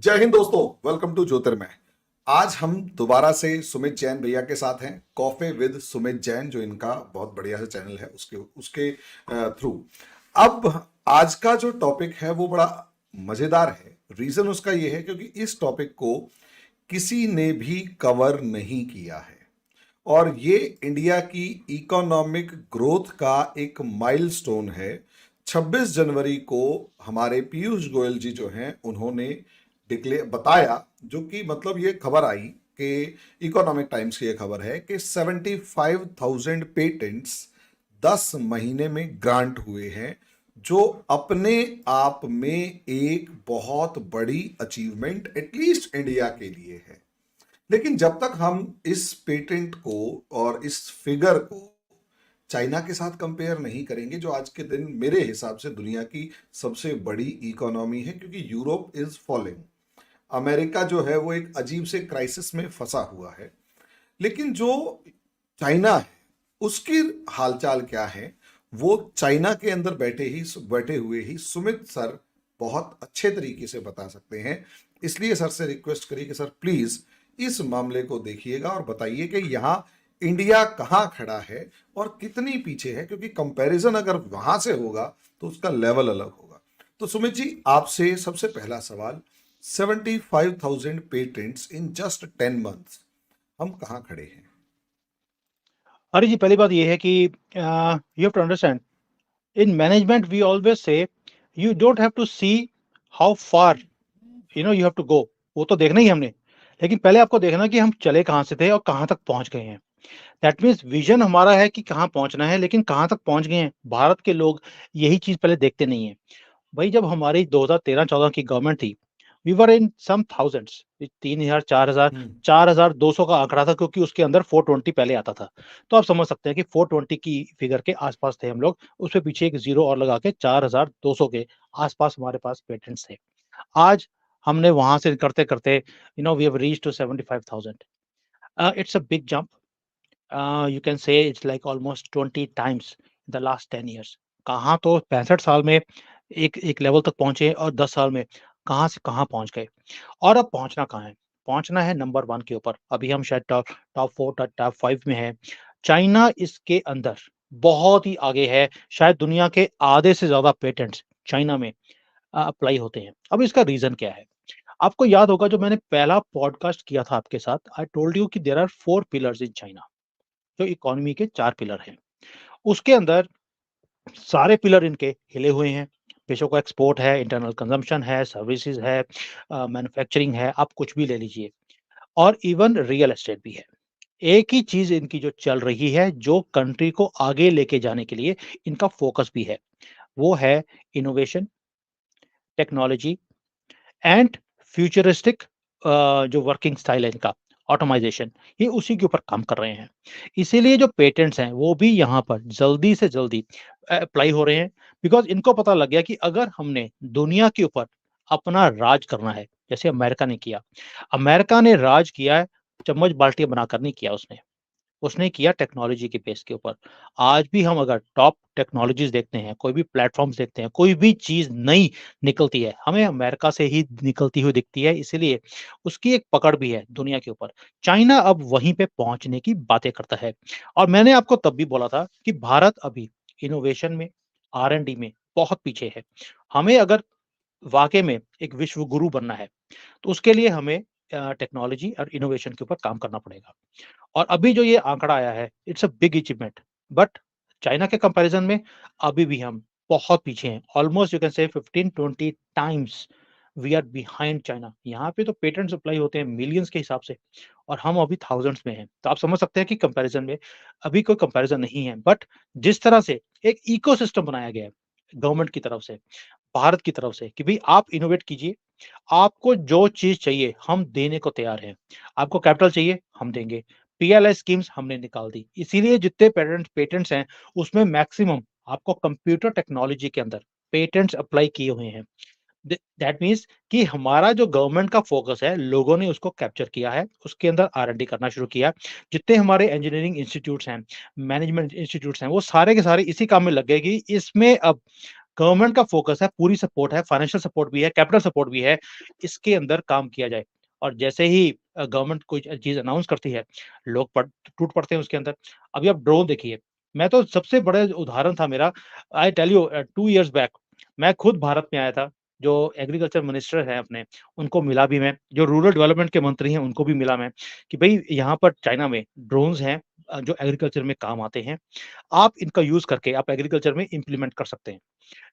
जय हिंद दोस्तों, welcome to ज्योतिर्मय। आज हम दोबारा से सुमित जैन भैया के साथ हैं, कॉफे विद सुमित जैन, जो इनका बहुत बढ़िया सा चैनल है उसके उसके थ्रू। अब आज का जो टॉपिक है वो बड़ा मजेदार है। रीजन उसका ये है क्योंकि इस टॉपिक को किसी ने भी कवर नहीं किया है और ये इंडिया की इकोनॉमिक ग्रोथ का एक माइलस्टोन है। 26 जनवरी को हमारे पीयूष गोयल जी जो हैं उन्होंने डिक्लेयर बताया, जो कि मतलब ये खबर आई कि इकोनॉमिक टाइम्स की ये खबर है कि 75,000 पेटेंट्स 10 महीने में ग्रांट हुए हैं, जो अपने आप में एक बहुत बड़ी अचीवमेंट एटलीस्ट इंडिया के लिए है। लेकिन जब तक हम इस पेटेंट को और इस फिगर को चाइना के साथ कंपेयर नहीं करेंगे, जो आज के दिन मेरे हिसाब से दुनिया की सबसे बड़ी इकोनॉमी है, क्योंकि यूरोप इज फॉलिंग, अमेरिका जो है वो एक अजीब से क्राइसिस में फंसा हुआ है। लेकिन जो चाइना है उसकी हालचाल क्या है, वो चाइना के अंदर बैठे हुए ही सुमित सर बहुत अच्छे तरीके से बता सकते हैं। इसलिए सर से रिक्वेस्ट करिए कि सर प्लीज इस मामले को देखिएगा और बताइए कि यहाँ इंडिया कहाँ खड़ा है और कितनी पीछे है, क्योंकि कंपैरिजन अगर वहां से होगा तो उसका लेवल अलग होगा। तो सुमित जी, आपसे सबसे पहला सवाल, 75,000 पेटेंट्स इन जस्ट 10 मंथ्स, हम कहाँ खड़े हैं? अरे जी, पहली बात ये है कि you have to understand, in management we always say you don't have to see how far you have to go. वो तो देखना ही है हमने, लेकिन पहले आपको देखना कि हम चले कहाँ से थे और कहाँ तक पहुंच गए हैं। दैट मीन्स विजन हमारा है कि कहाँ पहुंचना है, लेकिन कहाँ तक पहुंच गए हैं भारत के लोग यही चीज पहले देखते नहीं है। भाई, जब हमारी 2013-14 की गवर्नमेंट थी, we were in some thousands, 3000, 4000, हम्म। 4200 का आंकड़ा था, क्योंकि उसके अंदर 420 पहले आता था। तो आप समझ सकते हैं कि 420 की फिगर के आसपास थे हम लोग। उसपे पीछे एक जीरो और लगा के 4200 के आसपास हमारे पास पेटेंट्स थे। आज हमने वहां से करते करते we have reached to 75,000। It's a big jump. You can say it's like almost 20 times the last 10 years. कहाँ तो 65 साल में एक एक लेवल तक पहुंचे और 10 साल में कहाँ से कहाँ पहुंच गए। और अब पहुंचना कहाँ है? पहुंचना है नंबर 1 के ऊपर। अभी हम शायद टॉप टॉप 4 टॉप 5 में है। चाइना इसके अंदर बहुत ही आगे है। शायद दुनिया के आधे से ज्यादा पेटेंट्स चाइना में अप्लाई होते हैं। अब इसका रीजन क्या है? आपको याद होगा, जो मैंने पहला पॉडकास्ट किया था आपके साथ, आई टोल्ड यू कि there are 4 pillars in China. जो इकोनॉमी के 4 पिलर हैं, उसके अंदर सारे पिलर इनके हिले हुए हैं। पेशों का एक्सपोर्ट है, इंटरनल कंजम्पशन है, सर्विसेज है, मैन्युफैक्चरिंग है, आप कुछ भी ले लीजिए, और इवन रियल एस्टेट भी है। एक ही चीज इनकी जो चल रही है, जो कंट्री को आगे लेके जाने के लिए इनका फोकस भी है, वो है इनोवेशन, टेक्नोलॉजी एंड फ्यूचरिस्टिक जो वर्किंग स्टाइल है इनका, ऑटोमाइजेशन, ये उसी के ऊपर काम कर रहे हैं। इसीलिए जो पेटेंट्स हैं वो भी यहाँ पर जल्दी से जल्दी अप्लाई हो रहे हैं, बिकॉज इनको पता लग गया कि अगर हमने दुनिया के ऊपर अपना राज करना है, जैसे अमेरिका ने किया। अमेरिका ने राज किया है, चम्मच बाल्टियां बनाकर नहीं किया उसने। उसने किया टेक्नोलॉजी के बेस के ऊपर। आज भी हम अगर टॉप टेक्नोलॉजीज देखते हैं, कोई भी प्लेटफॉर्म्स देखते हैं, कोई भी चीज नई निकलती है, हमें अमेरिका से ही निकलती हुई दिखती है। इसीलिए उसकी एक पकड़ भी है दुनिया के ऊपर। चाइना अब वहीं पे पहुंचने की बातें करता है। और मैंने आपको तब भी बोला था कि भारत अभी इनोवेशन में, R&D में बहुत पीछे है। हमें अगर वाकई में एक विश्व गुरु बनना है, तो उसके लिए हमें टेक्नोलॉजी और इनोवेशन के ऊपर काम करना पड़ेगा। और अभी जो ये आंकड़ा आया है, it's a big achievement. But China के कंपैरिजन में अभी भी हम बहुत पीछे हैं। Almost you can say 15-20 times we are behind China. यहाँ पे तो पेटेंट अप्लाई होते हैं मिलियंस के हिसाब से, और हम अभी थाउजेंड्स में हैं। तो आप समझ सकते हैं कि कंपैरिजन में अभी कोई कंपैरिजन नहीं है। बट जिस तरह से एक इकोसिस्टम बनाया गया है गवर्नमेंट की तरफ से, भारत की तरफ से, कि भाई आप इनोवेट कीजिए, आपको जो चीज चाहिए हम देने को तैयार हैं। आपको कैपिटल चाहिए, हम देंगे। पीएलआई स्कीम्स हमने निकाल दी। इसीलिए जितने पेटेंट्स हैं, उसमें मैक्सिमम आपको कंप्यूटर टेक्नोलॉजी के अंदर पेटेंट्स अप्लाई किए हुए हैं। दैट मीन्स कि हमारा जो गवर्नमेंट का फोकस है, लोगों ने उसको कैप्चर किया है, उसके अंदर R&D करना शुरू किया। जितने हमारे इंजीनियरिंग इंस्टीट्यूट्स हैं, मैनेजमेंट इंस्टीट्यूट्स हैं, वो सारे के सारे इसी काम में लग गए कि इसमें अब गवर्नमेंट का फोकस है, पूरी सपोर्ट है, फाइनेंशियल सपोर्ट भी है, कैपिटल सपोर्ट भी है, इसके अंदर काम किया जाए। और जैसे ही गवर्नमेंट कोई चीज़ अनाउंस करती है, लोग टूट पड़ते हैं उसके अंदर। अभी आप ड्रोन देखिए, मैं तो सबसे बड़ा उदाहरण था मेरा, I tell you 2 years back मैं खुद भारत में आया था, जो एग्रीकल्चर मिनिस्टर हैं अपने, उनको मिला भी मैं, जो रूरल डेवलपमेंट के मंत्री हैं, उनको भी मिला मैं, कि भई यहाँ पर चाइना में ड्रोन्स हैं जो एग्रीकल्चर में काम आते हैं। आप इनका यूज़ करके आप एग्रीकल्चर में इम्प्लीमेंट कर सकते हैं।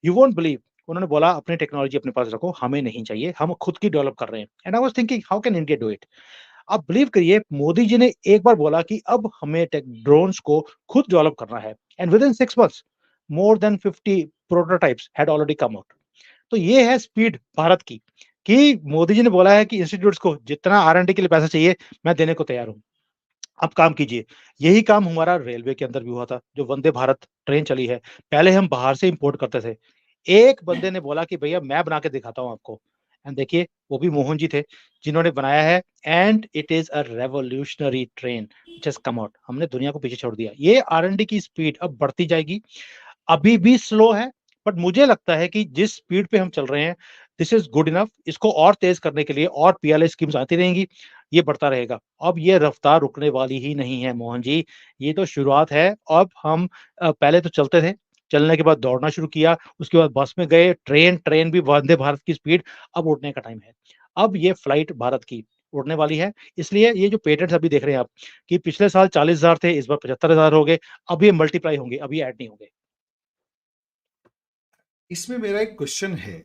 यू वोंट बिलीव उन्होंने बोला अपनी टेक्नोलॉजी अपने पास रखो, हमें नहीं चाहिए, हम खुद की डेवलप कर रहे हैं। And I was thinking how can India do it? आप बिलीव करिए मोदी जी ने एक बार बोला कि अब हमें टेक ड्रोन्स को खुद डेवलप करना है and with in 6 months more than 50 prototypes had already come out. तो ये है स्पीड भारत की, कि मोदी जी ने बोला है कि इंस्टीट्यूट्स को जितना आर-एन-डी के लिए पैसा चाहिए, मैं देने को तैयार हूँ। आप काम कीजिए। यही काम हमारा रेलवे के अंदर भी हुआ था, जो वंदे भारत ट्रेन चली है। पहले हम बाहर से इम्पोर्ट करते थे। एक बंदे ने बोला कि भैया मैं बना के दिखाता हूँ आपको। एंड देखिए, वो भी मोहन जी थे, जिन्होंने बनाया है and it is a revolutionary train which has come out. हमने दुनिया को पीछे छोड़ दिया। ये आर-एन-डी की स्पीड अब बढ़ती जाएगी। अभी भी स्लो है, बट मुझे लगता है कि जिस स्पीड पे हम चल रहे हैं, दिस इज़ गुड इनफ। इसको और तेज़ करने के लिए और पीएलआई स्कीम्स आती रहेंगी, ये बढ़ता रहेगा। अब ये रफ्तार रुकने वाली ही नहीं है मोहन जी, ये तो शुरुआत है। अब हम पहले तो चलते थे, चलने के बाद दौड़ना शुरू किया, उसके बाद बस में गए, ट्रेन भी वंदे भारत की स्पीड, अब उड़ने का टाइम है। अब ये फ्लाइट भारत की उड़ने वाली है, इसलिए ये जो पेटेंट्स अभी देख रहे हैं आप, कि पिछले साल 40,000 थे, इस बार 75,000 हो गए, अब ये मल्टीप्लाई होंगे, अब ये ऐड नहीं होंगे। इसमें मेरा एक क्वेश्चन है।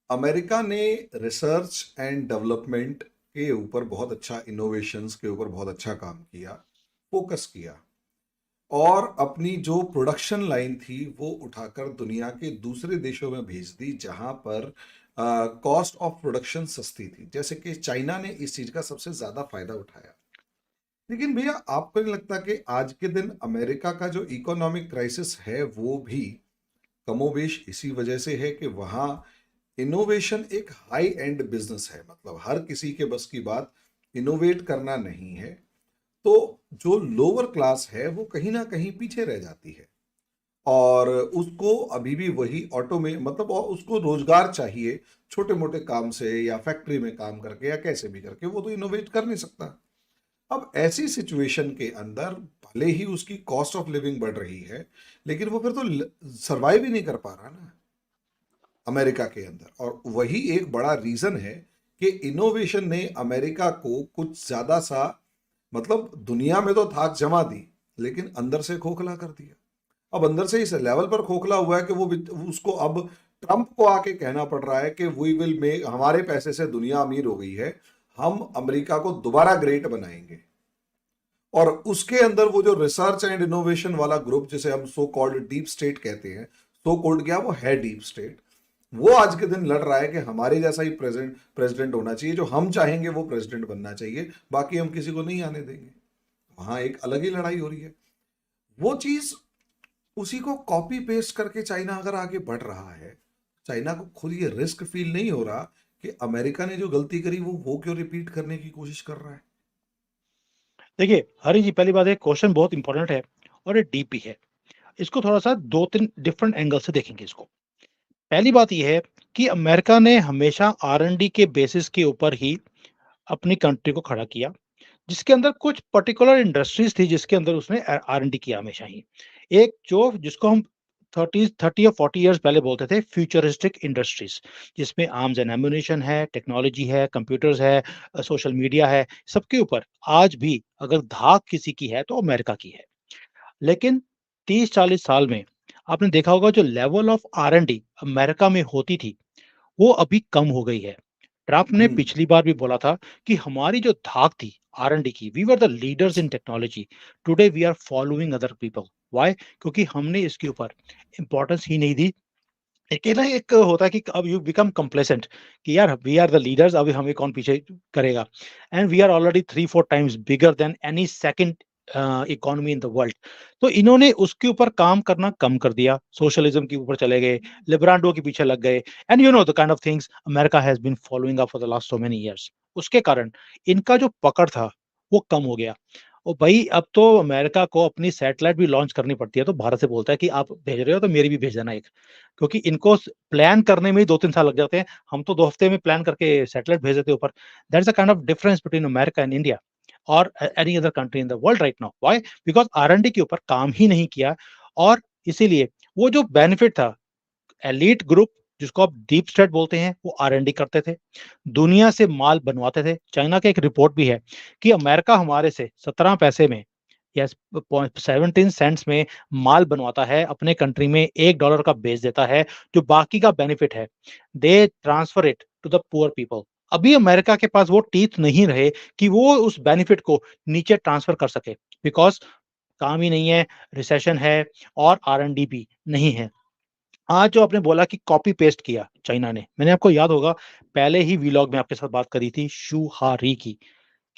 अमेरिका ने रिसर्च एंड डेवलपमेंट के ऊपर बहुत अच्छा, इनोवेशंस के ऊपर बहुत अच्छा काम किया, फोकस किया, और अपनी जो प्रोडक्शन लाइन थी वो उठाकर दुनिया के दूसरे देशों में भेज दी जहां पर कॉस्ट ऑफ प्रोडक्शन सस्ती थी। जैसे कि चाइना ने इस चीज का सबसे ज्यादा फायदा उठाया। लेकिन भैया, आपको नहीं लगता कि आज के दिन अमेरिका का जो इकोनॉमिक क्राइसिस है वो भी कमोबेश इसी वजह से है कि वहाँ इनोवेशन एक हाई एंड बिजनेस है, मतलब हर किसी के बस की बात इनोवेट करना नहीं है। तो जो लोअर क्लास है वो कहीं ना कहीं पीछे रह जाती है, और उसको अभी भी वही ऑटो में, मतलब और उसको रोजगार चाहिए, छोटे मोटे काम से या फैक्ट्री में काम करके या कैसे भी करके, वो तो इनोवेट कर नहीं सकता। अब ऐसी सिचुएशन के अंदर भले ही उसकी कॉस्ट ऑफ लिविंग बढ़ रही है, लेकिन वो फिर तो सरवाइव ही नहीं कर पा रहा ना अमेरिका के अंदर। और वही एक बड़ा रीजन है कि इनोवेशन ने अमेरिका को कुछ ज्यादा सा, मतलब दुनिया में तो थाक जमा दी, लेकिन अंदर से खोखला कर दिया। अब अंदर से इस लेवल पर खोखला हुआ है कि वो उसको अब ट्रंप को आके कहना पड़ रहा है कि वी विल मेक, हमारे पैसे से दुनिया अमीर हो गई है, हम अमेरिका को दोबारा ग्रेट बनाएंगे। और उसके अंदर वो जो रिसर्च एंड इनोवेशन वाला ग्रुप, जिसे हम सो कॉल्ड डीप स्टेट कहते हैं, सो कॉल्ड क्या, वो है डीप स्टेट, वो आज के दिन लड़ रहा है कि हमारे जैसा ही प्रेसिडेंट होना चाहिए, जो हम चाहेंगे वो प्रेसिडेंट बनना चाहिए, बाकी हम किसी को नहीं आने देंगे। वहां एक अलग ही लड़ाई हो रही है। वो चीज, उसी को कॉपी पेस्ट करके चाइना अगर आगे बढ़ रहा है, चाइना को खुद ये रिस्क फील नहीं हो रहा कि अमेरिका ने जो गलती करी वो क्यों रिपीट करने की कोशिश कर रहा है? देखिए, हरी जी, पहली बात है, क्वेश्चन बहुत इंपॉर्टेंट है और ये डीप भी है। इसको थोड़ा-सा 2-3 डिफरेंट एंगल से देखेंगे इसको। पहली बात ये है कि अमेरिका ने हमेशा आर-एन-डी के बेसिस के ऊपर ही अपनी कंट्री को खड़ा किया, जिसके अंदर कुछ पर्टिकुलर इंडस्ट्रीज़ थी, जिसके अंदर उसने आर-एन-डी किया हमेशा ही। एक जो जिसको हम 30 या 40 इयर्स पहले बोलते थे फ्यूचरिस्टिक इंडस्ट्रीज़, जिसमें आर्म्स एंड एम्यूनिशन है, टेक्नोलॉजी है, कंप्यूटर्स है, सोशल मीडिया है, सबके ऊपर आज भी अगर धाक किसी की है, तो अमेरिका की है। लेकिन 30-40 साल में आपने देखा होगा जो लेवल ऑफ आर-एन-डी अमेरिका में होती थी, वो अभी कम हो गई है। ट्रम्प ने हम्म। पिछली बार भी बोला था कि हमारी जो धाक थी आर-एन-डी की, we were the leaders in technology, today we are following other people. Why? क्योंकि हमने इसके ऊपर इम्पोर्टेंस ही नहीं दी। एक है ना, एक होता है कि अब यू बिकम कंप्लेसेंट, कि यार वी आर द लीडर्स, अभी हमें कौन पीछे करेगा, and we are already 3-4 times bigger than any second economy in the world. तो इन्होंने उसके ऊपर काम करना कम कर दिया, सोशलिज्म के ऊपर चले गए, लिबरांडो के पीछे लग गए, and you know the kind of things America has been following up for the last so many years. उसके कारण इनका जो पकड़ था वो कम हो गया। ओ भाई, अब तो अमेरिका को अपनी सैटेलाइट भी लॉन्च करनी पड़ती है, तो भारत से बोलता है कि आप भेज रहे हो तो मेरी भी भेज देना एक। क्योंकि इनको प्लान करने में ही 2-3 साल लग जाते हैं। हम तो 2 हफ्ते में प्लान करके सैटेलाइट भेज देते हैं ऊपर। That is the kind of difference between America and India और any other country in the world right now. Why? Because R and D के ऊपर काम ही नहीं किया और इसीलिए वो जो बेनिफिट था, एलीट ग्रुप जिसको आप डीप स्टेट बोलते हैं, वो आर-एन-डी करते थे। दुनिया से माल बनवाते थे। चाइना का एक रिपोर्ट भी है कि अमेरिका हमारे से 17 पैसे में यस 17 सेंट्स में माल बनवाता है, अपने कंट्री में $1 का बेच देता है, जो बाकी का बेनिफिट है, they transfer it to the poor people. अभी अमेरिका के पास वो टीथ नहीं रहे कि वो उस बेनिफिट को नीचे ट्रांसफर कर सके, बिकॉज़ काम ही नहीं है, रिसेशन है और आर-एन-डी भी नहीं है। आज जो आपने बोला कि कॉपी पेस्ट किया चाइना ने, मैंने आपको याद होगा पहले ही व्लॉग में आपके साथ बात करी थी शू-हा-री की,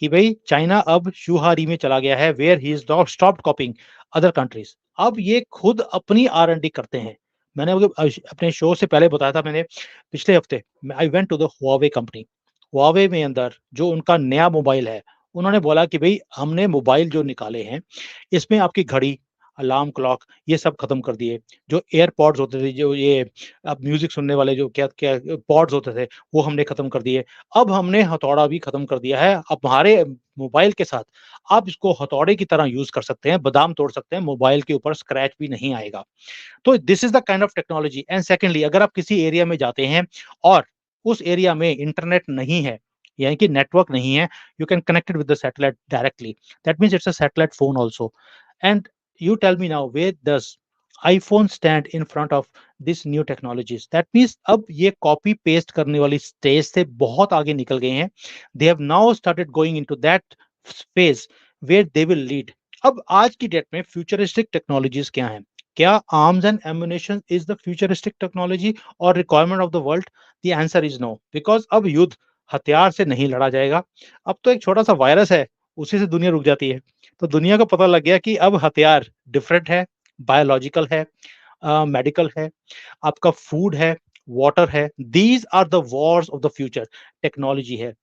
कि भई चाइना अब शूहारी में चला गया है where he is not stopped copying other countries. अब ये खुद अपनी आर-एन-डी करते हैं। मैंने आपको अपने शो से पहले बताया था मैंने पिछले हफ्ते I went to the Huawei company. Huawei में अंदर जो उनका नया मोबाइल है, उन्होंने बोला कि भई हमने मोबाइल जो निकाले हैं, इसमें आपकी घड़ी, अलार्म क्लॉक ये सब खत्म कर दिए। जो एयरपॉड्स होते थे, जो ये अब म्यूज़िक सुनने वाले जो क्या क्या पॉड्स होते थे, वो हमने खत्म कर दिए। अब हमने हथौड़ा भी खत्म कर दिया है। अब हमारे मोबाइल के साथ आप इसको हथौड़े की तरह यूज़ कर सकते हैं, बादाम तोड़ सकते हैं, मोबाइल के ऊपर स्क्रैच भी नहीं आएगा। तो this is the kind of technology and secondly अगर आप किसी एरिया में जाते हैं और उस एरिया में इंटरनेट नहीं है, यानी कि नेटवर्क नहीं है, you can connect it with the satellite directly. That means it's a satellite phone also. And you tell me now where does iPhone stand in front of this new technologies? That means अब ये copy paste करने वाली stage से बहुत आगे निकल गए हैं। They have now started going into that phase where they will lead. अब आज की डेट में फ्यूचरिस्टिक टेक्नोलॉजीज क्या हैं? क्या arms and ammunition is the futuristic technology और requirement of the world? The answer is no, because अब युद्ध हथियार से नहीं लड़ा जाएगा। अब तो एक छोटा सा वायरस है, उसी से दुनिया रुक जाती है। तो दुनिया को पता लग गया कि अब हथियार डिफरेंट है, बायोलॉजिकल है, मेडिकल है, आपका फूड है, वाटर है। These are the wars of the future. Technology है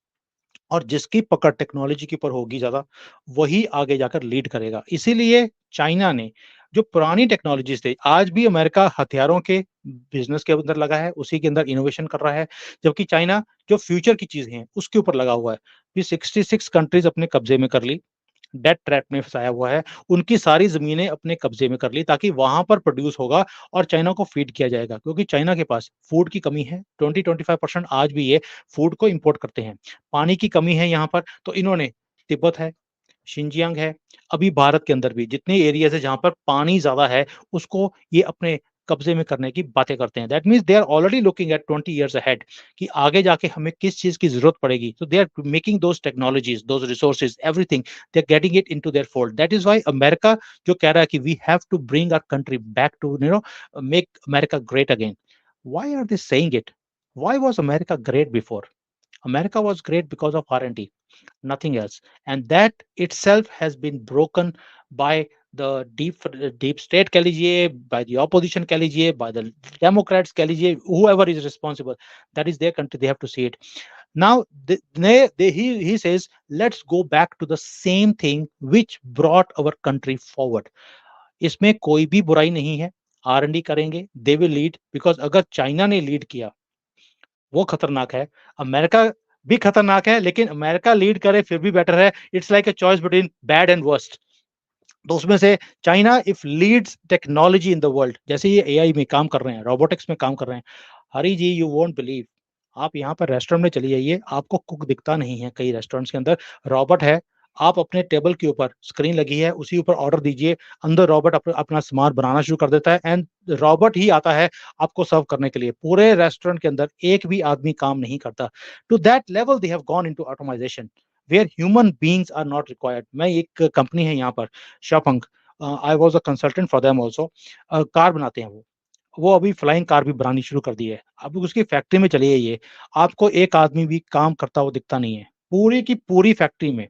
और जिसकी पकड़ टेक्नोलॉजी के ऊपर होगी ज्यादा, वही आगे जाकर लीड करेगा। इसीलिए चाइना ने जो पुरानी टेक्नोलॉजीज थे, आज भी अमेरिका हथियारों के बिजनेस के अंदर लगा है, उसी के अंदर इनोवेशन कर रहा है, जबकि चाइना जो फ्यूचर की चीजें हैं उसके ऊपर लगा हुआ है। भी 66 कंट्रीज अपने कब्जे में कर ली, डेथ ट्रैप में फँसाया हुआ है, उनकी सारी ज़मीनें अपने कब्ज़े में कर ली ताकि वहाँ पर प्रोड्यूस होगा और चाइना को फीड किया जाएगा, क्योंकि चाइना के पास फूड की कमी है। 20-25% आज भी ये फूड को इम्पोर्ट करते हैं। पानी की कमी है यहाँ पर, तो इन्होंने तिब्बत है, शिनजियांग है, अभी भारत के अंदर भी जितने एरियाज़ है जहाँ पर पानी ज़्यादा है, उसको ये अपने कब्ज़े में करने की बातें करते हैं। That means they are already looking at 20 years ahead कि आगे जाके हमें किस चीज़ की ज़रूरत पड़ेगी। So they are making those technologies, those resources, everything, they're getting it into their fold. That is why America जो कह रहा है कि we have to bring our country back to, make America great again. Why are they saying it? Why was America great before? America was great because of R&D, nothing else. And that itself has been broken by the deep state कह लीजिए, by the opposition कह लीजिए, by the Democrats कह लीजिए, whoever is responsible, that is their country, they have to see it. Now he says, let's go back to the same thing which brought our country forward. इसमें कोई भी बुराई नहीं है, R&D करेंगे, they will lead, because अगर China ने lead किया वो खतरनाक है। अमेरिका भी खतरनाक है, लेकिन अमेरिका लीड करे फिर भी बेटर है। It's like a choice between bad and worst. तो उसमें से China if leads technology in the world, जैसे ये एआई में काम कर रहे हैं, रोबोटिक्स में काम कर रहे हैं। हरी जी, यू वोंट बिलीव, आप यहाँ पर रेस्टोरेंट में चली जाइए, आपको कुक दिखता नहीं है। कई रेस्टोरेंट्स के अंदर रोबोट है, आप अपने टेबल के ऊपर स्क्रीन लगी है, उसी ऊपर ऑर्डर दीजिए, अंदर रोबोट अपना सामान बनाना शुरू कर देता है एंड रोबोट ही आता है आपको सर्व करने के लिए। पूरे रेस्टोरेंट के अंदर एक भी आदमी काम नहीं करता। To that level they have gone into automisation where human beings are not required. मैं एक कंपनी है यहाँ पर, शापंक, I was a consultant for them also. Car बनाते हैं वो अभी फ्लाइंग कार भी बनानी शुरू कर दी है। अब उसकी फैक्ट्री में चली जाइए, आपको एक आदमी भी काम करता हुआ दिखता नहीं है। पूरी की पूरी फैक्ट्री में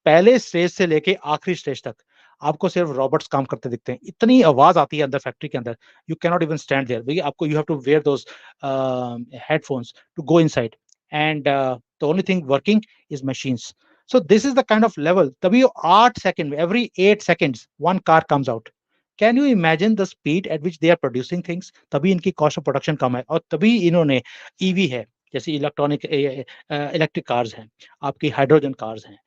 पहले स्टेज से लेके आखिरी स्टेज तक आपको सिर्फ रॉबोट्स काम करते दिखते हैं। इतनी आवाज आती है अंदर फैक्ट्री के अंदर, you can not even stand there. भई आपको you have to wear those headphones to go inside and the only thing working is machines. So this is the kind of level. तभी 8 second, every 8 seconds one car comes out. Can you imagine the speed at which they are producing things? तभी इनकी cost of production कम है और तभी इन्होंने EV है, जैसे electronic electric cars हैं, आपकी हाइड्रोजन कार्स हैं,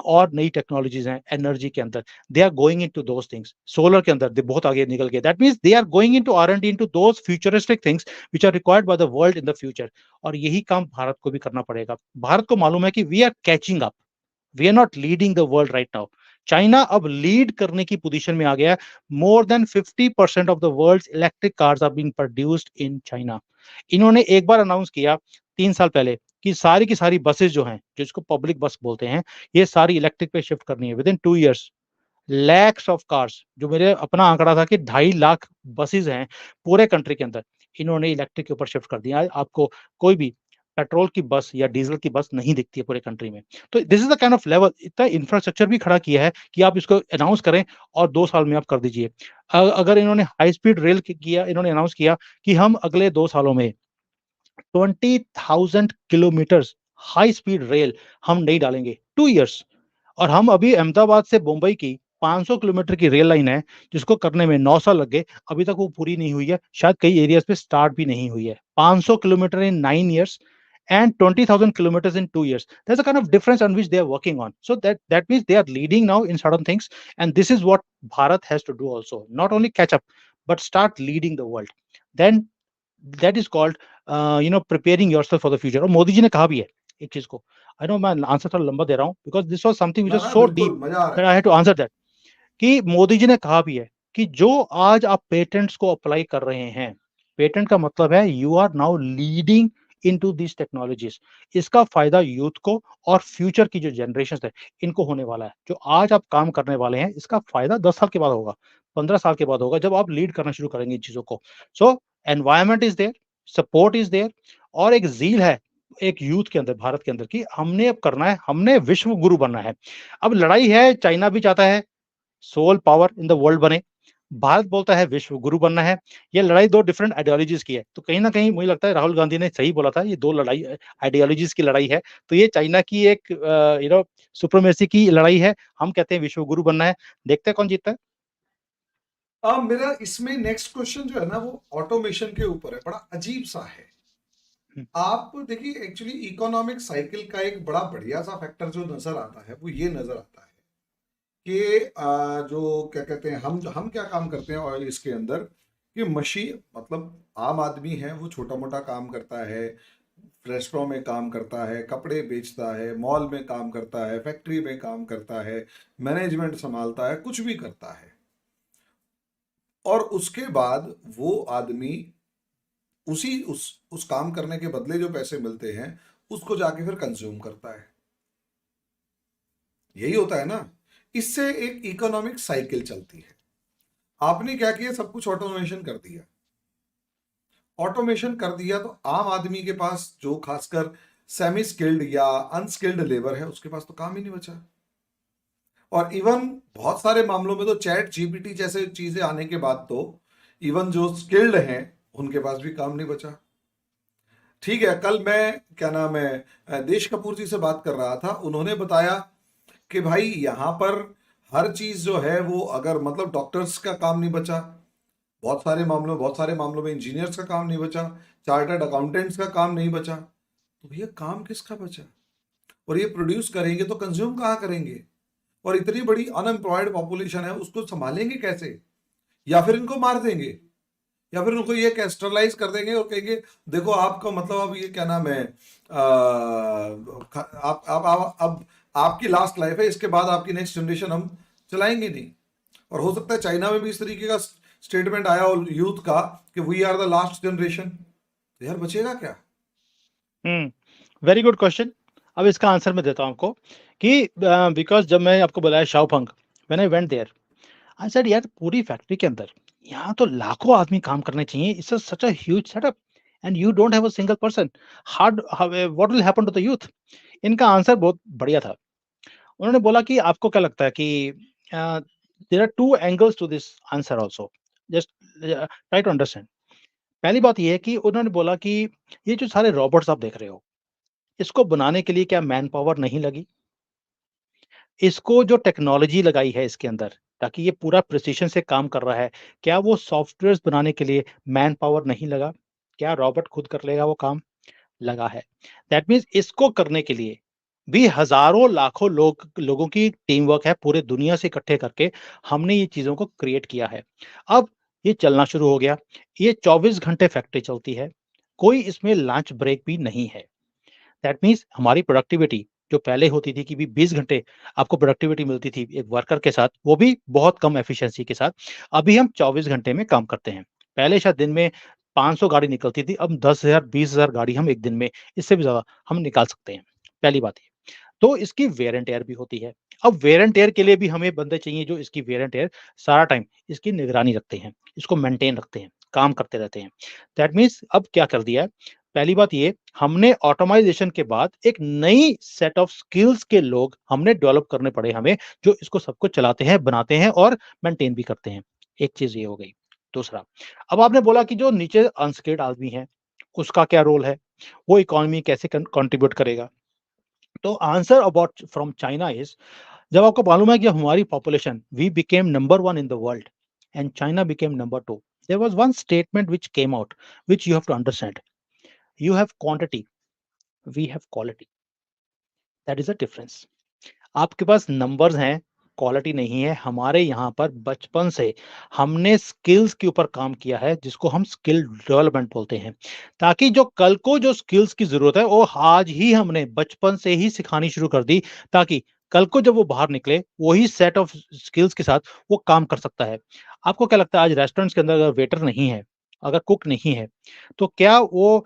और नई टेक्नोलॉजीज हैं एनर्जी के अंदर, they are going into those things. Solar के अंदर दे बहुत आगे निकल गए। That means they are going into R and D into those futuristic things which are required by the world in the future. और यही काम भारत को भी करना पड़ेगा। भारत को मालूम है कि we are catching up, we are not leading the world right now. China अब लीड करने की पोजीशन में आ गया है। More than 50% of the world's electric cars are being produced in China. इन्होंने एक बार अनाउंस किया 3 साल पहले कि सारी की सारी बसेस जो हैं, जिसको पब्लिक बस बोलते हैं, ये सारी इलेक्ट्रिक पे शिफ्ट करनी है with in 2 years। Lakhs of cars, जो मेरे अपना आंकड़ा था कि 2.5 लाख बसेस हैं पूरे कंट्री के अंदर, इन्होंने इलेक्ट्रिक के ऊपर शिफ्ट कर दिया। आपको कोई भी पेट्रोल की बस या डीजल की बस नहीं दिखती है पूरे कंट्री में। तो this is the kind of level. इतना इंफ्रास्ट्रक्चर भी खड़ा किया है कि आप इसको अनाउंस करें और 2 साल में आप कर दीजिए। अगर इन्होंने हाई स्पीड रेल किया, इन्होंने अनाउंस किया कि हम अगले 2 सालों में 20,000 किलोमीटर्स हाई स्पीड रेल हम नहीं डालेंगे, 2 years। और हम अभी अहमदाबाद से मुंबई की 500 किलोमीटर की रेल लाइन है, जिसको करने में 9 साल लग गए, अभी तक वो पूरी नहीं हुई है, शायद कई एरियाज पे स्टार्ट भी नहीं हुई है। 500 kilometre in 9 years and 20,000 kilometers in 2 years. There's a kind of difference on which they are working on. So that means they are leading now in certain things, and this is what Bharat has to do also. Not only catch up, but start leading the world. Then that is called preparing yourself for the future. और मोदी जी ने कहा भी है एक चीज को, I know मैं answer थोड़ा लंबा दे रहा हूँ because this was something which ना वाज ना सो बिल्कुल डीप मजा आ रहा दैट है। I had to answer that. कि मोदी जी ने कहा भी है कि जो आज आप पेटेंट्स को अप्लाई कर रहे हैं, पेटेंट का मतलब है you are now leading into this technologies. इसका फायदा यूथ को और फ्यूचर की जो जनरेशन है इनको होने वाला है। जो आज आप काम करने वाले हैं, इसका फायदा 10 साल के बाद होगा, 15 साल के बाद होगा, जब आप लीड करना शुरू करेंगे इन चीजों को। So environment is there, support is there, और एक जील है एक यूथ के अंदर, भारत के अंदर, कि हमने अब करना है, हमने विश्व गुरु बनना है। अब लड़ाई है, चाइना भी चाहता है sole power in the world बने, भारत बोलता है विश्व गुरु बनना है। ये लड़ाई दो डिफरेंट आइडियोलॉजीज की है। तो कहीं ना कहीं मुझे लगता है राहुल गांधी ने सही बोला था, ये दो लड़ाई आइडियोलॉजीज की लड़ाई है। तो ये चाइना की एक सुप्रीमेसी की लड़ाई है, हम कहते हैं विश्व गुरु बनना है। देखते हैं कौन जीतता है। अब मेरा इसमें नेक्स्ट क्वेश्चन जो है ना, वो ऑटोमेशन के ऊपर है, बड़ा अजीब सा है। आप देखिए, एक्चुअली इकोनॉमिक साइकिल का एक बड़ा बढ़िया सा फैक्टर जो नजर आता है, वो ये नजर आता है कि जो क्या कहते हैं, हम क्या काम करते हैं ऑयल इसके अंदर, कि मशीन, मतलब आम आदमी है वो छोटा मोटा काम करता है, रेस्टोरेंट में काम करता है, कपड़े बेचता है, मॉल में काम करता है, फैक्ट्री में काम करता है, मैनेजमेंट संभालता है, कुछ भी करता है। और उसके बाद वो आदमी उस काम करने के बदले जो पैसे मिलते हैं उसको जाके फिर कंज्यूम करता है। यही होता है ना। इससे एक इकोनॉमिक साइकिल चलती है। आपने क्या किया, सब कुछ ऑटोमेशन कर दिया। ऑटोमेशन कर दिया तो आम आदमी के पास, जो खासकर सेमी स्किल्ड या अनस्किल्ड लेबर है, उसके पास तो काम ही नहीं बचा। और इवन बहुत सारे मामलों में तो चैट जीपीटी जैसे चीजें आने के बाद तो इवन जो स्किल्ड हैं उनके पास भी काम नहीं बचा। ठीक है, कल मैं क्या नाम है देश कपूर जी से बात कर रहा था, उन्होंने बताया कि भाई यहाँ पर हर चीज जो है वो, अगर मतलब डॉक्टर्स का काम नहीं बचा, बहुत सारे मामलों में इंजीनियर्स का काम नहीं बचा, चार्टर्ड अकाउंटेंट्स का काम नहीं बचा, तो भैया काम किसका बचा? और ये प्रोड्यूस करेंगे तो कंज्यूम कहाँ करेंगे? और इतनी बड़ी अनएम्प्लॉयड पॉपुलेशन है, उसको संभालेंगे कैसे? या फिर इनको मार देंगे, या फिर उनको ये कैस्ट्रलाइज कर देंगे और कहेंगे देखो आपका मतलब अब ये क्या नाम है, अब आपकी लास्ट लाइफ है, इसके बाद आपकी नेक्स्ट जनरेशन हम चलाएंगे नहीं। और हो सकता है चाइना में भी इस तरीके का स्टेटमेंट आया हो यूथ का कि we are the last generation. तो यार बचेगा क्या? Very good question. अब इसका आंसर मैं देता हूं आपको कि बिकॉज जब मैं आपको बुलाया Shaofang, when I went there, I said यार पूरी फैक्ट्री के अंदर यहाँ तो लाखों आदमी काम करने चाहिए, it's such a huge setup and you don't have a single person, hard what will happen to the youth? इनका आंसर बहुत बढ़िया था। उन्होंने बोला कि आपको क्या लगता है कि there are two angles to this answer also, just try to understand. पहली बात ये है कि उन्होंने बोला कि ये जो सारे रोबोट्स आप देख रहे हो, इसको बनाने के लिए क्या मैन पावर नहीं लगी? इसको जो टेक्नोलॉजी लगाई है इसके अंदर, ताकि ये पूरा प्रिसिशन से काम कर रहा है, क्या वो सॉफ्टवेयर्स बनाने के लिए मैन पावर नहीं लगा? क्या रॉबोट खुद कर लेगा वो काम? लगा है। दैट मीन्स इसको करने के लिए भी हज़ारों लाखों लोगों की टीम वर्क है, पूरे दुनिया से इकट्ठे करके हमने ये चीज़ों को क्रिएट किया है। अब ये चलना शुरू हो गया। ये 24 घंटे फैक्ट्री चलती है। कोई इसमें लंच ब्रेक भी नहीं है। दैट मीन्स हमारी प्रोडक्टिविटी जो पहले होती थी कि भी 20 घंटे आपको प्रोडक्टिविटी मिलती थी एक वर्कर के साथ, वो भी बहुत कम एफिशिएंसी के साथ। अभी हम 24 घंटे में काम करते हैं। पहले शायद दिन में 500 गाड़ी निकलती थी, अब 10,000 20,000 गाड़ी हम एक दिन में, इससे भी ज़्यादा हम निकाल सकते हैं। पहली बात ये। तो इसकी वेयर एंड टेयर भी होती है। अब वेयर एंड टेयर के लिए भी हमें बंदे चाहिए जो इसकी वेयर एंड टेयर सारा टाइम इसकी निगरानी रखते हैं, इसको मेंटेन रखते हैं, काम करते रहते हैं। दैट मीन्स अब क्या कर दिया है, पहली बात ये, हमने ऑटोमाइज़ेशन के बाद एक नई सेट ऑफ स्किल्स के लोग हमने डेवलप करने पड़े हमें, जो इसको सब कुछ चलाते हैं, बनाते हैं और मेंटेन भी करते हैं। एक चीज़ ये हो गई। दूसरा, अब आपने बोला कि जो नीचे अनस्किल्ड आदमी है, उसका क्या रोल है? वो इकोनॉमी कैसे कंट्रीब्यूट करेगा? तो answer about from China is, जब आपको मालूम है कि हमारी population we became number one in the world and China became number two, there was one statement which came out, which you have to understand, you have quantity, we have quality, that is a difference. आपके पास numbers हैं, quality नहीं है। हमारे यहाँ पर बचपन से हमने स्किल्स के ऊपर काम किया है, जिसको हम स्किल डेवलपमेंट बोलते हैं। ताकि जो कल को जो स्किल्स की ज़रूरत है, वो आज ही हमने बचपन से ही सिखानी शुरू कर दी, ताकि कल को जब वो बाहर निकले, वही सेट ऑफ स्किल्स के साथ वो काम कर सकता है। आपको क्या लगता है आज रेस्टोरेंट्स के अंदर अगर वेटर नहीं है, अगर कुक नहीं है, तो क्या वो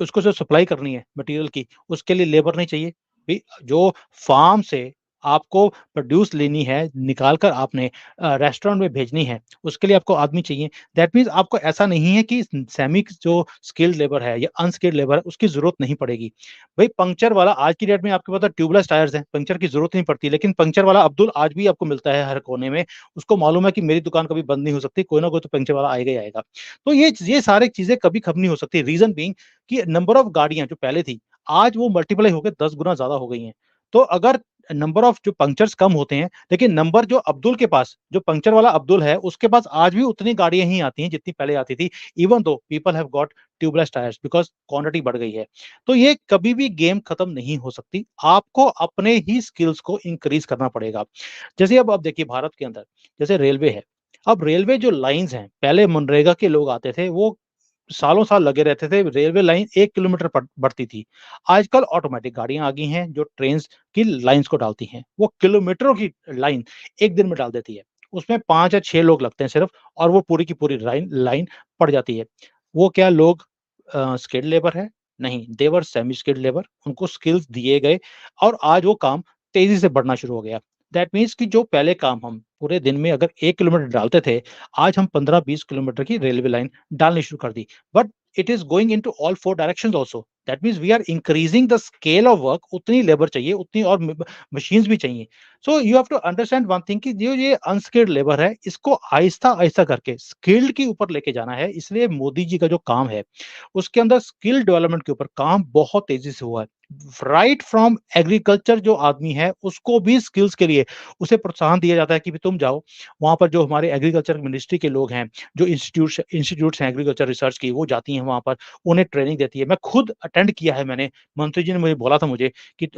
उसको जो सप्लाई करनी है मटेरियल की, उसके लिए लेबर नहीं चाहिए? भई जो फार्म से आपको प्रोड्यूस लेनी है, निकाल कर आपने रेस्टोरेंट में भेजनी है, उसके लिए आपको आदमी चाहिए। दैट मीन्स आपको ऐसा नहीं है कि सेमी जो स्किल्ड लेबर है या अनस्किल्ड लेबर है, उसकी ज़रूरत नहीं पड़ेगी। भई पंक्चर वाला आज की डेट में आपके पास ट्यूबलेस टायर्स हैं, पंक्चर की ज़रूरत नहीं पड़ती, लेकिन पंक्चर वाला अब्दुल आज भी आपको मिलता है हर कोने में। उसको मालूम है कि मेरी दुकान कभी बंद नहीं हो सकती, कोई ना कोई तो पंक्चर वाला आएगा ही आएगा। तो ये सारी चीज़ें कभी खत्म नहीं हो सकती। रीज़न बीइंग कि नंबर ऑफ गाड़ियाँ जो पहले थी, आज वो मल्टीप्लाई होके 10 गुना ज़्यादा हो गई हैं। तो अगर नंबर ऑफ जो पंक्चर्स कम होते हैं, लेकिन नंबर जो अब्दुल के पास, जो पंक्चर वाला अब्दुल है, उसके पास आज भी उतनी गाड़ियाँ ही आती हैं जितनी पहले आती थी, even though people have got tubeless tyres because quantity बढ़ गई है। तो ये कभी भी गेम खत्म नहीं हो सकती, आपको अपने ही स्किल्स को इंक्रीज़ करना पड़ेगा। जैसे अब आप देखिए भारत के अंदर, जैसे रेलवे है, अब रेलवे जो लाइन्स हैं, पहले मनरेगा के लोग आते थे, वो सालों-साल लगे रहते थे, रेलवे लाइन 1 किलोमीटर बढ़ती थी। आजकल ऑटोमैटिक गाड़ियाँ आ गई हैं, जो ट्रेन्स की लाइन्स को डालती हैं। वो किलोमीटरों की लाइन 1 दिन में डाल देती है। उसमें 5 या 6 लोग लगते हैं सिर्फ़, और वो पूरी की पूरी लाइन लाइन पड़ जाती है। वो क्या लोग स्किल्ड लेबर है? नहीं, दे वर सेमी स्किल्ड लेबर। उनको स्किल्स दिए गए और आज वो काम तेज़ी से बढ़ना शुरू हो गया। दैट मीन्स कि जो पहले काम हम पूरे दिन में अगर 1 किलोमीटर डालते थे, आज हम 15-20 किलोमीटर की रेलवे लाइन डालनी शुरू कर दी। But it is going into all 4 directions also. That means we are increasing the scale of work. उतनी लेबर चाहिए, उतनी और मशीन्स भी चाहिए। So you have to understand one thing कि जो ये अनस्किल्ड लेबर है, इसको आहिस्ता-आहिस्ता करके स्किल्ड के ऊपर लेके जाना है। इसलिए मोदी जी का जो काम है, उसके अंदर स्किल डेवलपमेंट के ऊपर काम बहुत तेज़ी से हुआ है। राइट फ्रॉम एग्रीकल्चर जो आदमी है, उसको भी स्किल्स के लिए उसे प्रोत्साहन दिया जाता है कि भी तुम जाओ, वहाँ पर जो हमारे एग्रीकल्चर मिनिस्ट्री के लोग हैं, जो इंस्टीट्यूट्स हैं एग्रीकल्चर रिसर्च की, वो जाती हैं वहाँ पर, उन्हें ट्रेनिंग देती है। मैं खुद अटेंड किया है मैंने, मंत्री जी ने मुझे बोला था मुझे कि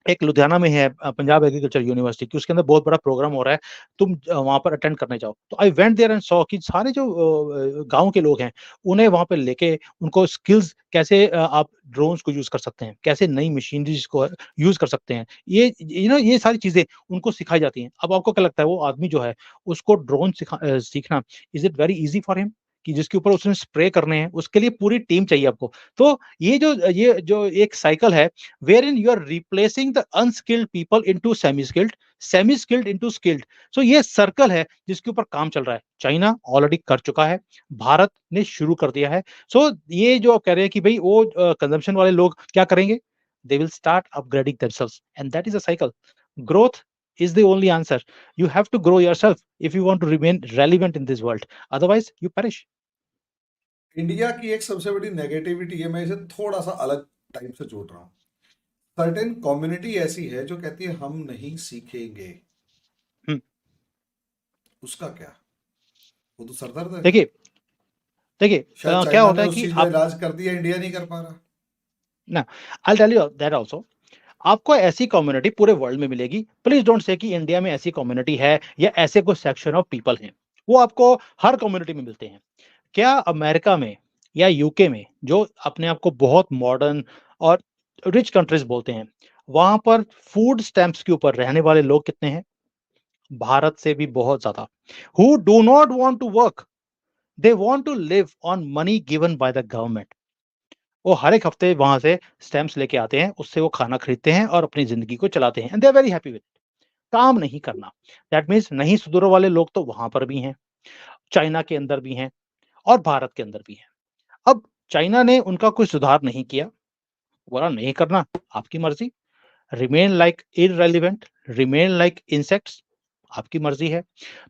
एक लुधियाना में है पंजाब एग्रीकल्चर यूनिवर्सिटी की, उसके अंदर बहुत बड़ा प्रोग्राम हो रहा है, तुम वहाँ पर अटेंड करने जाओ। तो I went there and saw कि सारे जो गाँव के लोग हैं, उन्हें वहाँ पे लेके उनको स्किल्स कैसे आप ड्रोन्स को यूज़ कर सकते हैं, कैसे नई मशीनरीज़ को यूज़ कर सकते हैं। ये सारी चीज़ें उनको सिखाई जाती हैं। अब आपको क्या लगता है वो आदमी जो है, उसको ड्रोन सीखना, is it very easy for him? कि जिसके ऊपर उसने स्प्रे करने हैं, उसके लिए पूरी टीम चाहिए आपको। तो ये जो एक साइकिल है, wherein you are replacing the unskilled people into semi-skilled, semi-skilled into skilled. So ये सर्कल है जिसके ऊपर काम चल रहा है। चाइना ऑलरेडी कर चुका है, भारत ने शुरू कर दिया है। सो ये जो आप कह रहे हैं कि भाई वो कंजम्पशन वाले लोग क्या करेंगे? They will start upgrading themselves and that is a cycle. Growth is the only answer. You have to grow yourself if you want to remain relevant in this world. Otherwise you perish. India की एक सबसे बड़ी negativity है, मैं इसे थोड़ा सा अलग टाइप से जोड़ रहा हूँ। सर्टेन कम्युनिटी ऐसी है जो कहती है हम नहीं सीखेंगे, हम्म, उसका क्या? वो तो सरदर्द है। देखिए देखिए शायद क्या चाइना होता ने है उस कि चीज में आप इलाज कर दिया, इंडिया नहीं कर पा रहा। ना, I tell you that also, आपको ऐसी कम्युनिटी पूरे वर्ल्ड में मिलेगी। प्लीज डोंट से कि इंडिया में ऐसी कम्युनिटी है या ऐसे कोई सेक्शन ऑफ पीपल हैं। वो आपको हर कम्युनिटी में मिलते हैं। क्या अमेरिका में या यूके में, जो अपने आप को बहुत मॉडर्न और रिच कंट्रीज बोलते हैं, वहां पर फूड स्टैंप्स के ऊपर रहने वाले लोग कितने हैं? भारत से भी बहुत ज्यादा। Who do not want to work, they want to live on money given by the government. वो हर एक हफ्ते वहां से स्टैंप्स लेके आते हैं, उससे वो खाना खरीदते हैं और अपनी जिंदगी को चलाते हैं, and they are very happy with. काम नहीं करना, दैट मीन्स नहीं सुधरो वाले लोग तो वहां पर भी हैं, चाइना के अंदर भी हैं और भारत के अंदर भी हैं। अब चाइना ने उनका कोई सुधार नहीं किया, बोला नहीं करना, आपकी मर्जी। Remain like irrelevant, remain like insects, आपकी मर्जी है।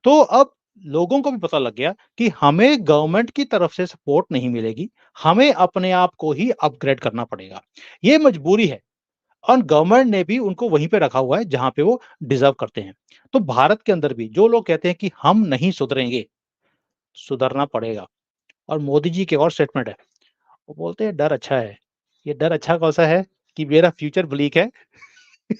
तो अब लोगों को भी पता लग गया कि हमें गवर्नमेंट की तरफ से सपोर्ट नहीं मिलेगी, हमें अपने आप को ही अपग्रेड करना पड़ेगा। ये मजबूरी है और गवर्नमेंट ने भी उनको वहीं पे रखा हुआ है जहां पे वो डिजर्व करते हैं। तो भारत के अंदर भी जो लोग कहते हैं कि हम नहीं सुधरेंगे, सुधरना पड़ेगा। और मोदी जी की और स्टेटमेंट है, वो बोलते हैं डर अच्छा है। ये डर अच्छा कौन सा है? कि मेरा फ्यूचर ब्लीक है।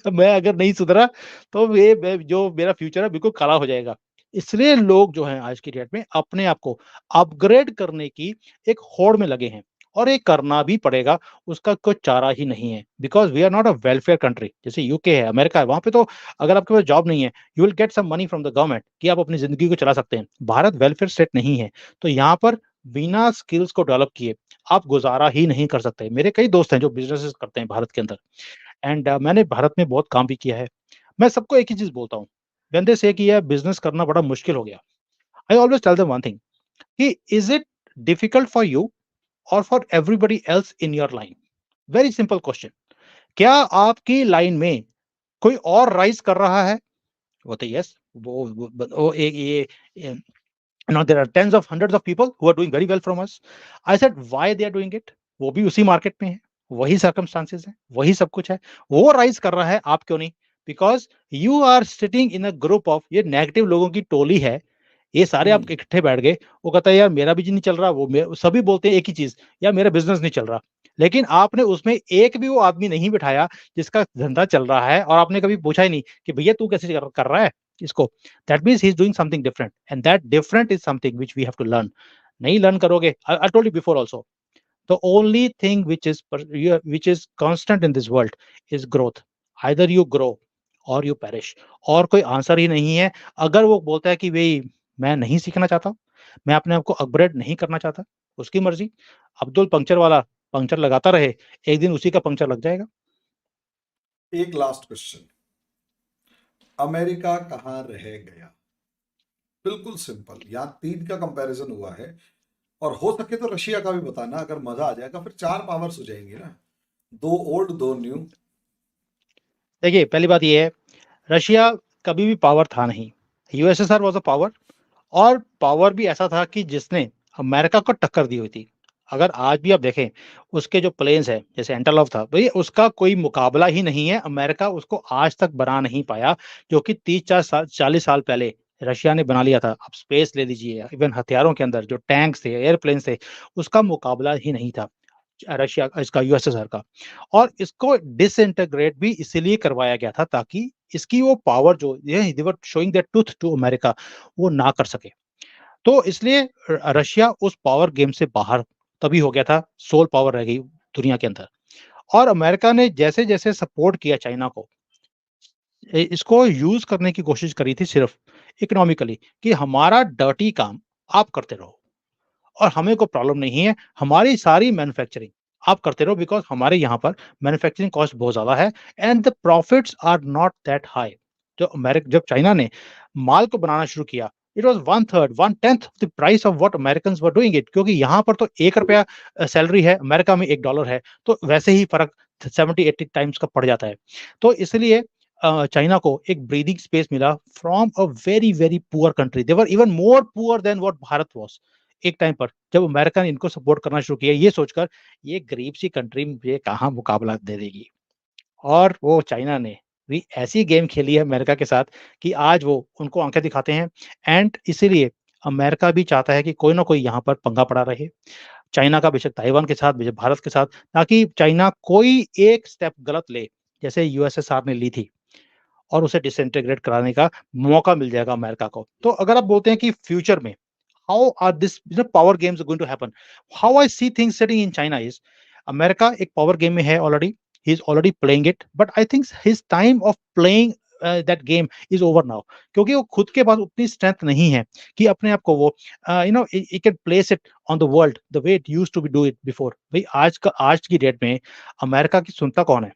मैं अगर नहीं सुधरा तो ये जो मेरा फ्यूचर है बिल्कुल काला हो जाएगा। इसलिए लोग जो हैं आज की डेट में अपने आप को अपग्रेड करने की एक होड़ में लगे हैं और ये करना भी पड़ेगा, उसका कोई चारा ही नहीं है। Because we are not a welfare country जैसे यूके है, अमेरिका है, वहां पे तो अगर आपके पास जॉब नहीं है, you will get some money from the government कि आप अपनी जिंदगी को चला सकते हैं। भारत वेलफेयर स्टेट नहीं है, तो यहाँ पर बिना स्किल्स को डेवलप किए आप गुजारा ही नहीं कर सकते। मेरे कई दोस्त हैं जो बिजनेसेस करते हैं भारत के अंदर, एंड मैंने भारत में बहुत काम भी किया है। मैं सबको एक ही चीज़ बोलता हूँ, व्हेन दे से कि यार बिज़नेस करना बड़ा मुश्किल हो गया, I always tell them one thing कि is it difficult for you और for everybody else in your line? Very simple question. क्या आपकी लाइन में कोई और राइज़ कर रहा है? वो तो यस, वो एक ये now there are tens of hundreds of people who are doing very well from us. I said why they are doing it? वो भी उसी मार्केट में है, वही सर्कमस्टांसेस है, वही सब कुछ है, वो राइज कर रहा है, आप क्यों नहीं? Because you are sitting in a group of, ये नेगेटिव लोगों की टोली है। ये सारे आप हम्म। इकट्ठे बैठ गए, वो कहता है यार मेरा भी नहीं चल रहा, सभी बोलते हैं एक ही चीज, यार मेरा बिजनेस नहीं चल रहा। लेकिन आपने उसमें एक भी वो आदमी नहीं बिठाया जिसका धंधा चल रहा है, और आपने कभी पूछा ही नहीं कि भैया तू कैसे कर रहा है इसको। That means he is doing something different, and that different is something which we have to learn. नहीं लर्न करोगे, I told you before also, the only thing which is constant in this world is growth. Either you grow or you perish, और कोई answer ही नहीं है। अगर वो बोलता है कि भाई मैं नहीं सीखना चाहता, मैं अपने आप को अपग्रेड नहीं करना चाहता, उसकी मर्जी। अब्दुल पंक्चर वाला पंक्चर लगाता रहे, एक दिन उसी का पंक्चर लग जाएगा। एक लास्ट क्वेश्चन, अमेरिका कहाँ रह गया? बिल्कुल सिंपल, यहाँ 3 का कंपैरिजन हुआ है, और हो सके तो रशिया का भी बताना, अगर मजा आ जाएगा, फिर 4 पावर्स हो जाएंगी ना, 2 ओल्ड 2 न्यू। देखिए पहली बात ये है, रशिया कभी भी पावर था नहीं। यूएसएसआर वाज अ पावर, और पावर भी ऐसा था कि जिसने अमेरिका को टक्कर दी हुई थी। अगर आज भी आप देखें, उसके जो प्लेन्स है जैसे एंटलॉफ था, भाई उसका कोई मुकाबला ही नहीं है, अमेरिका उसको आज तक बना नहीं पाया, जो कि 30-40 साल पहले रशिया ने बना लिया था। आप स्पेस ले लीजिए, इवन हथियारों के अंदर जो टैंक्स थे, एयरप्लेन थे, उसका मुकाबला ही नहीं था रशिया इसका, यूएसएसआर का। और इसको डिसइंटीग्रेट भी इसीलिए करवाया गया था ताकि इसकी वो पावर जो ये they were showing that tooth to America, वो ना कर सके। तो इसलिए रशिया उस पावर गेम से बाहर तभी हो गया था, सोल पावर रह गई दुनिया के अंदर। और अमेरिका ने जैसे जैसे सपोर्ट किया चाइना को, इसको यूज करने की कोशिश करी थी सिर्फ इकोनॉमिकली, कि हमारा डर्टी काम आप करते रहो और हमें कोई प्रॉब्लम नहीं है, हमारी सारी मैन्युफैक्चरिंग आप करते रहो, बिकॉज हमारे यहाँ पर मैन्युफैक्चरिंग कॉस्ट बहुत ज्यादा है and the profits are not that high. जब चाइना ने माल को बनाना शुरू किया, it was 1/3 1/10 the price of what Americans were doing it, क्योंकि यहाँ पर तो 1 रुपया सैलरी है, अमेरिका में $1 है, तो वैसे ही फर्क 70-80 टाइम्स का पड़ जाता है। तो इसलिए चाइना को एक ब्रीदिंग स्पेस मिला from a very very poor country, they were even more poor than what Bharat was एक टाइम पर, जब अमेरिका ने इनको सपोर्ट करना शुरू किया, ये सोचकर ये गरीब सी कंट्री ये कहाँ मुकाबला दे देगी। और वो चाइना ने भी ऐसी गेम खेली है अमेरिका के साथ कि आज वो उनको आँखें दिखाते हैं एंड इसीलिए अमेरिका भी चाहता है कि कोई ना कोई यहाँ पर पंगा पड़ा रहे। चाइना का बेशक ताइवान के साथ, बेशक भारत के साथ, ताकि चाइना कोई एक स्टेप गलत ले, जैसे यूएसएसआर ने ली थी और उसे डिसइंटीग्रेट कराने का मौका मिल जाएगा अमेरिका को। तो अगर आप बोलते हैं कि फ्यूचर में how are this power games going to happen, how I see things setting in China is America एक पावर गेम में है already, he is already playing it, but I think his time of playing that game is over now, क्योंकि वो खुद के पास उतनी strength नहीं है कि अपने आप को वो he can place it on the world the way it used to be do it before. भाई आज की डेट में अमेरिका की सुनता कौन है?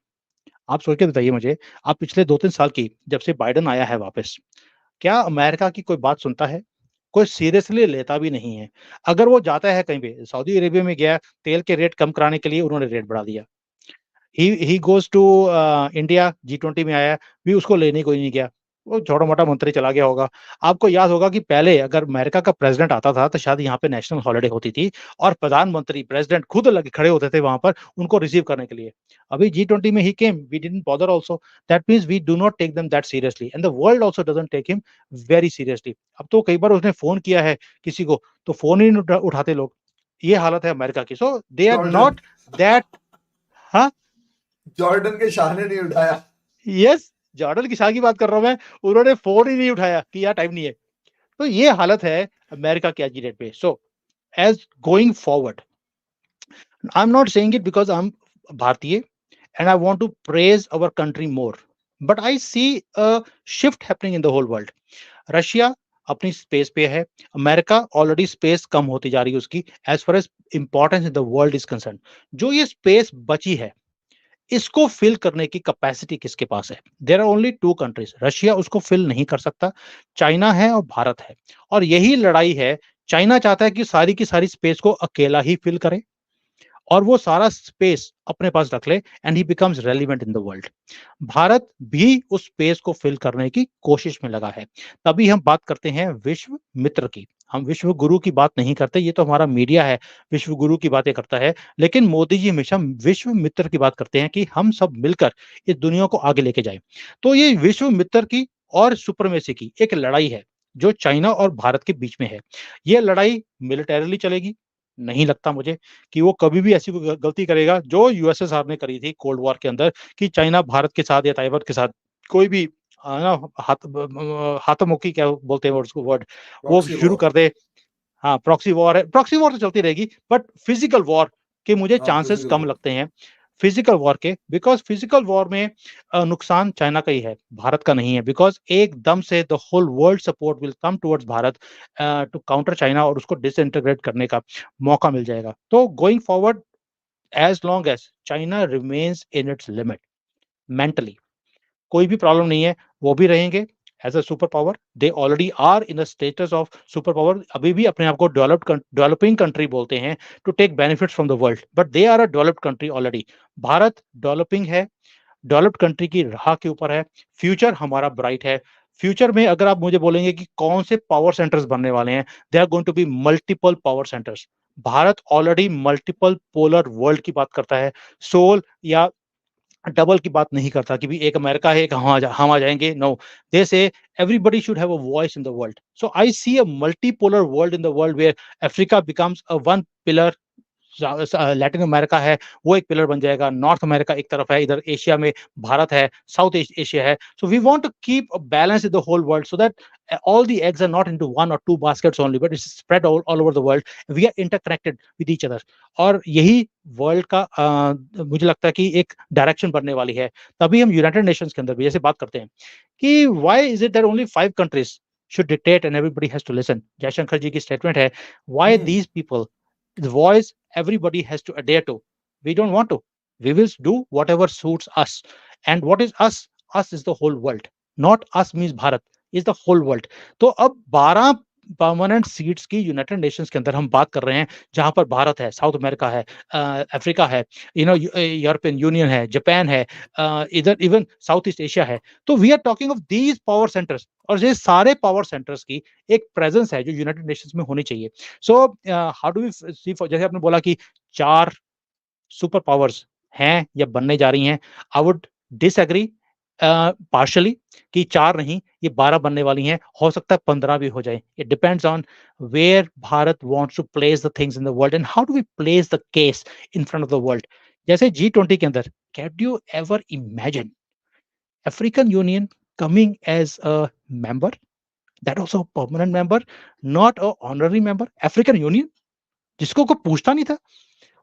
आप सोच के बताइए मुझे, आप पिछले 2-3 साल की जब से बाइडेन आया है वापस, क्या अमेरिका की कोई बात सुनता है? कोई सीरियसली लेता भी नहीं है। अगर वो जाता है कहीं पे, सऊदी अरेबिया में गया, तेल के रेट कम कराने के लिए उन्होंने रेट बढ़ा दिया। He goes to India, G20 में आया, भी उसको लेने कोई नहीं गया। वो छोटा-मोटा मंत्री चला गया होगा। आपको याद होगा कि पहले अगर अमेरिका का प्रेज़िडेंट आता था, तो शायद यहाँ पे नेशनल हॉलिडे होती थी और प्रधानमंत्री, प्रेज़िडेंट खुद लग खड़े होते थे वहाँ पर उनको रिसीव करने के लिए। अभी G20 में ही came, we didn't bother also, that means we do not take them that seriously and the world also doesn't take him very seriously. अब तो कई बार उसने फ़ोन किया है किसी को, तो फ़ोन ही नहीं उठाते लोग। ये हालत है अमेरिका की। So they are Jordan not that. हाँ? जॉर्डन के शाह ने नहीं उठाया। यस, जॉर्डन की शाह की बात कर रहा हूँ मैं, उन्होंने फ़ोन ही नहीं उठाया कि यार टाइम नहीं है। तो ये हालत है अमेरिका की आज की डेट पे। So as going forward, I am not saying it because I am भारतीय and I want to praise our country more, but I see a shift happening in the whole world. Russia अपनी space पे है, America already space कम होती जा रही है उसकी as far as importance in the world is concerned. जो ये स्पेस बची है, इसको फिल करने की कैपेसिटी किसके पास है? There are only 2 countries, Russia उसको फिल नहीं कर सकता, चाइना है और भारत है। और यही लड़ाई है, चाइना चाहता है कि सारी की सारी स्पेस को अकेला ही फिल करे और वो सारा स्पेस अपने पास रख ले and he becomes relevant in the world. Bharat भी उस स्पेस को फिल करने की कोशिश में लगा है। तभी हम बात करते हैं विश्व मित्र की। हम विश्व गुरु की बात नहीं करते, ये तो हमारा मीडिया है, विश्व गुरु की बातें करता है। लेकिन मोदी जी हमेशा विश्व मित्र की बात करते हैं कि हम सब मिलकर इस दुनिया को आगे लेके जाएँ। तो ये विश्व मित्र की और सुप्रीमेसी की एक लड़ाई है, जो चाइना और भारत के बीच में है। ये लड़ाई मिलिटरीली चलेगी, नहीं लगता मुझे कि वो कभी भी ऐसी कोई गलती करेगा जो यूएसएसआर ने करी थी कोल्ड वॉर के अंदर, कि चाइना भारत के साथ या ताइवान के साथ कोई भी ना हाथामुक्की क्या बोलते हैं उसको वर्ड, वो प्रॉक्सी शुरू वॉर। कर दे। हाँ, प्रॉक्सी वॉर है, प्रॉक्सी वॉर तो चलती रहेगी, बट फिजिकल वॉर के मुझे हाँ, चांसेस फिजिकल कम वॉर। लगते हैं। फिजिकल वॉर के, बिकॉज़ फिजिकल वॉर में नुकसान चाइना का ही है, भारत का नहीं है, बिकॉज़ एकदम से the whole world support will come towards Bharat to counter China और उसको डिसइंटीग्रेट करने का मौका मिल जाएगा। तो going forward, as long as China remains in its limit mentally, कोई भी प्रॉब्लम नहीं है, वो भी रहेंगे as a super power. They already are in a status of super power, अभी भी अपने आप को डेवलपिंग कंट्री बोलते हैं to take benefits from the world, but they are a developed country already. Bharat developing है, डेवलप्ड कंट्री की राह के ऊपर है, फ्यूचर हमारा ब्राइट है। फ्यूचर में अगर आप मुझे बोलेंगे कि कौन से पावर सेंटर्स बनने वाले हैं, they are going to be multiple power centres. Bharat already multiple polar world की बात करता है, सोल या डबल की बात नहीं करता कि भी एक अमेरिका है, एक हम आ जाएँगे, no. They say everybody should have a voice in the world. So I see a multipolar world in the world where Africa becomes a one pillar, Latin America है, वो एक पिलर बन जाएगा, नॉर्थ अमेरिका एक तरफ है, इधर Asia में भारत है, साउथ एशिया है। So we want to keep a balance in the whole world so that all the eggs are not into one or two baskets only, but it's spread all over the world. We are interconnected with each other. और यही world का मुझे लगता है कि एक direction बनने वाली है। तभी हम यूनाइटेड नेशंस के अंदर भी जैसे बात करते हैं कि why is it that only 5 countries should dictate and everybody has to listen। Jaishankar ji की स्टेटमेंट है, why hmm. these people, the voice everybody has to adhere to, we don't want to, we will do whatever suits us। and what is us is the whole world, not us means Bharat, is the whole world। तो अब 12 permanent seats की United Nations के अंदर हम बात कर रहे हैं, जहां पर भारत है, साउथ अमेरिका है, अफ्रीका है, यूरोपियन यूनियन है, जापान है, इधर इवन साउथ ईस्ट एशिया है। तो we are talking of these power centres, और ये सारे पावर सेंटर्स की एक प्रेजेंस है जो यूनाइटेड नेशंस में होनी चाहिए। सो हाउ डू वी सी, जैसे आपने बोला कि 4 सुपर पावर्स हैं या बनने जा रही हैं, आई वुड डिसएग्री पार्शियली कि 4 नहीं ये 12 बनने वाली हैं, हो सकता है 15 भी हो जाए। It depends on where Bharat wants to place the things in the world and how do we place the case in front of the world. जैसे G20 के अंदर, can you ever imagine African Union coming as a member, that also permanent member, not a honorary member. African Union जिसको कोई पूछता नहीं था,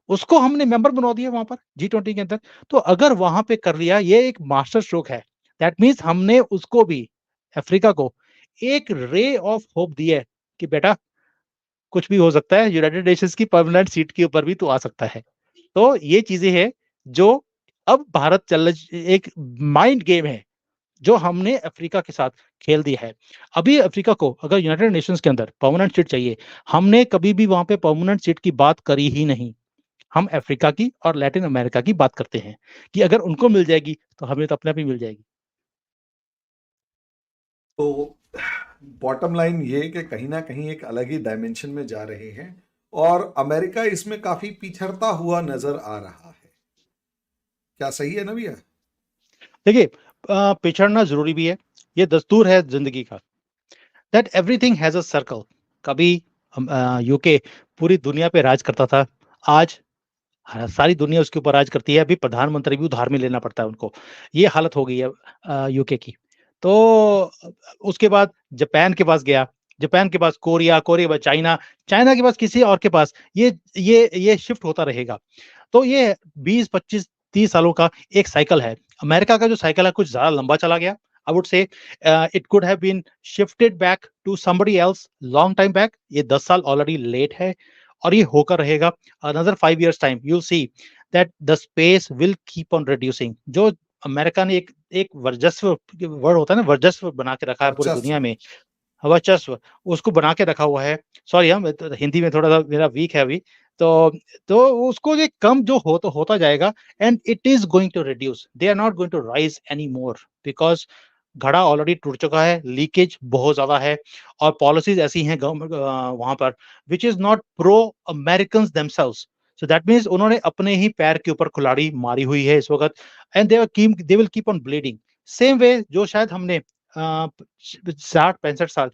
उसको हमने मेंबर बनवा दिया वहां पर G20 के अंदर। तो अगर वहां पे कर लिया, ये एक मास्टर स्ट्रोक है। दैट मीन्स हमने उसको भी, अफ्रीका को, एक रे ऑफ होप दी है कि बेटा कुछ भी हो सकता है, यूनाइटेड नेशंस की परमानेंट सीट के ऊपर भी तो आ सकता है। तो ये चीजें हैं जो अब भारत चल, एक माइंड गेम है जो हमने अफ्रीका के साथ खेल दिया है। अभी अफ्रीका को अगर यूनाइटेड नेशंस के अंदर परमानेंट सीट चाहिए, हमने कभी भी वहां पे परमानेंट सीट की बात करी ही नहीं। हम अफ्रीका की और लैटिन अमेरिका की बात करते हैं कि अगर उनको मिल जाएगी तो हमें तो अपने आप ही मिल जाएगी। तो बॉटम लाइन ये कि कहीं ना कहीं एक अलग ही डायमेंशन में जा रहे हैं और अमेरिका इसमें काफी पिछड़ता हुआ नजर आ रहा है। क्या सही है ना भैया? देखिए, पिछड़ना जरूरी भी है, ये दस्तूर है जिंदगी का। That everything has a circle. कभी यूके पूरी दुनिया पे राज करता था, आज सारी दुनिया उसके ऊपर राज करती है। अभी प्रधानमंत्री भी उधार में लेना पड़ता है उनको, ये हालत हो गई है यूके की। तो उसके बाद जापान के पास गया, जापान के पास कोरिया, कोरिया के बाद चाइना, चाइना के पास किसी और के पास, ये शिफ्ट होता रहेगा। तो ये 20, 25, 30 सालों का एक साइकिल है। अमेरिका का जो साइकिल है कुछ ज्यादा लंबा चला गया। I would say it could have been shifted back to somebody else long time back. ये 10 साल ऑलरेडी लेट है और ये होकर रहेगा। Another 5 years time you will see that the space will keep on reducing. जो अमेरिका ने एक एक वर्चस्व, वर्ड होता है ना, वर्चस्व बना के रखा है पूरी वर्चस्व। दुनिया में, वर्चस्व उसको बना के रखा हुआ है। सॉरी, हम तो हिंदी में थोड़ा सा मेरा वीक है अभी। तो तो उसको ये कम जो हो तो होता जाएगा and it is going to reduce. They are not going to rise any more because घड़ा ऑलरेडी टूट चुका है, लीकेज बहुत ज्यादा है और पॉलिसीज ऐसी हैं गवर्नमेंट वहां पर which is not pro American themselves. So that means उन्होंने अपने ही पैर के ऊपर कुल्हाड़ी मारी हुई है इस वक्त and they will keep on bleeding. Same way जो शायद हमने 60, 65 साल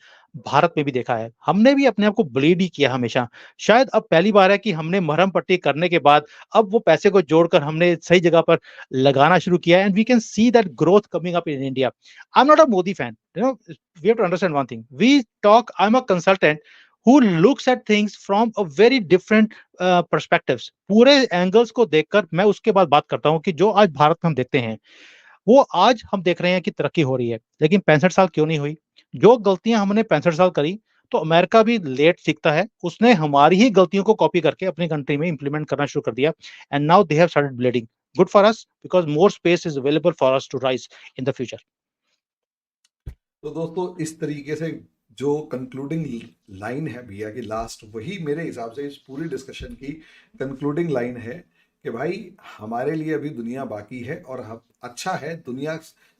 भारत में भी देखा है, हमने भी अपने आप को ब्लीड ही किया हमेशा। शायद अब पहली बार है कि हमने मरहम पट्टी करने के बाद अब वो पैसे को जोड़कर हमने सही जगह पर लगाना शुरू किया and we can see that growth coming up in India. I am not a Modi fan, you know, we have to understand one thing, we talk, I am a consultant who looks at things from a very different perspectives। पूरे angles को देखकर मैं उसके बाद बात करता हूं कि जो आज भारत में हम देखते हैं वो आज हम देख रहे हैं कि तरक्की हो रही है, लेकिन 65 साल क्यों नहीं हुई? जो गलतियां हमने 65 साल करी, तो अमेरिका भी लेट सीखता है, उसने हमारी ही गलतियों को कॉपी करके अपनी कंट्री में इंप्लीमेंट करना शुरू कर दिया and now they have started bleeding. Good for us because more space is available for us to rise in the future. तो दोस्तों इस तरीके से जो कंक्लूडिंग लाइन है भैया की लास्ट, वही मेरे हिसाब से इस पूरी डिस्कशन की कंक्लूडिंग लाइन है कि भाई हमारे लिए अभी दुनिया बाकी है और हम अच्छा है, दुनिया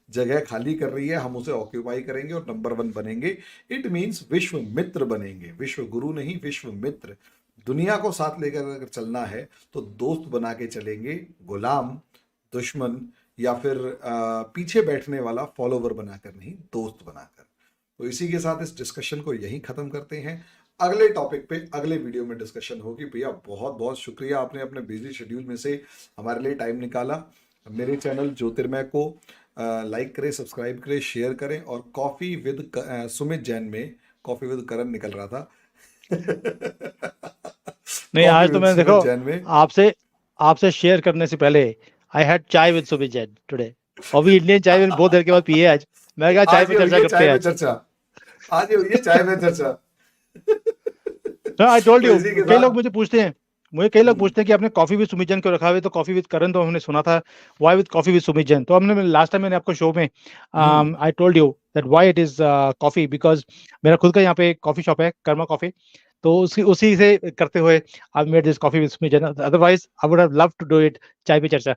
जगह खाली कर रही है, हम उसे ऑक्यूपाई करेंगे और नंबर 1 बनेंगे। इट मीन्स विश्व मित्र बनेंगे, विश्व गुरु नहीं, विश्व मित्र। दुनिया को साथ लेकर अगर चलना है तो दोस्त बना के चलेंगे, गुलाम, दुश्मन या फिर पीछे बैठने वाला फॉलोवर बनाकर नहीं, दोस्त बनाकर। तो इसी के साथ इस डिस्कशन को यहीं खत्म करते हैं। अगले टॉपिक पे अगले वीडियो में डिस्कशन होगी। भैया बहुत बहुत शुक्रिया, आपने अपने बिजी शेड्यूल में से हमारे लिए टाइम निकाला। मेरे चैनल ज्योतिर्मय को लाइक करें, सब्सक्राइब करें, शेयर करें और कॉफी विद सुमित जैन में कॉफी विद करण निकल रहा था नहीं, कॉफी आज तो विद मैंने सुमित देखो जैन में। आपसे आपसे शेयर करने से पहले आई हैड चाय विद सुमित जैन टुडे। और भी इंडियन चाय मैंने बहुत देर के बाद पी है आज। मैं कहा चाय आज पे ये हुई चर्चा है करते चाय हैं पे आज। चर्चा, आज ये हुई है चाय पे चर्चा आई टोल्ड तो यू, इसी के कई लोग साथ मुझे पूछते हैं, कि आपने कॉफी विद सुमित जैन क्यों रखा हुआ है, तो कॉफी विद करण तो हमने सुना था, why with coffee with Sumit Jain? तो हमने लास्ट टाइम मैंने आपको शो में hmm. I told you that why it is coffee, because मेरा खुद का यहाँ पे कॉफी शॉप है, कर्मा कॉफी। तो उसी से करते हुए I made this coffee with Sumit Jain, otherwise I would have love to do it chai पे चर्चा।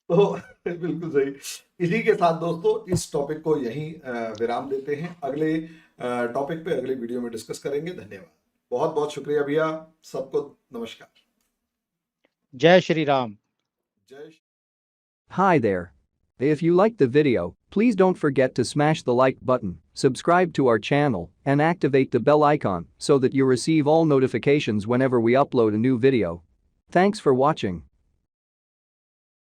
तो बिल्कुल सही। इसी के साथ दोस्तों इस टॉपिक को यहीं विराम देते हैं। अगले टॉपिक पे अगले वीडियो में डिस्कस करेंगे। धन्यवाद, बहुत बहुत शुक्रिया भैया, सबको नमस्कार। जय श्री राम। जय Hi there. If you liked the video, please don't forget to smash the like button, subscribe to our channel, and activate the bell icon so that you receive all notifications whenever we upload a new video. Thanks for watching.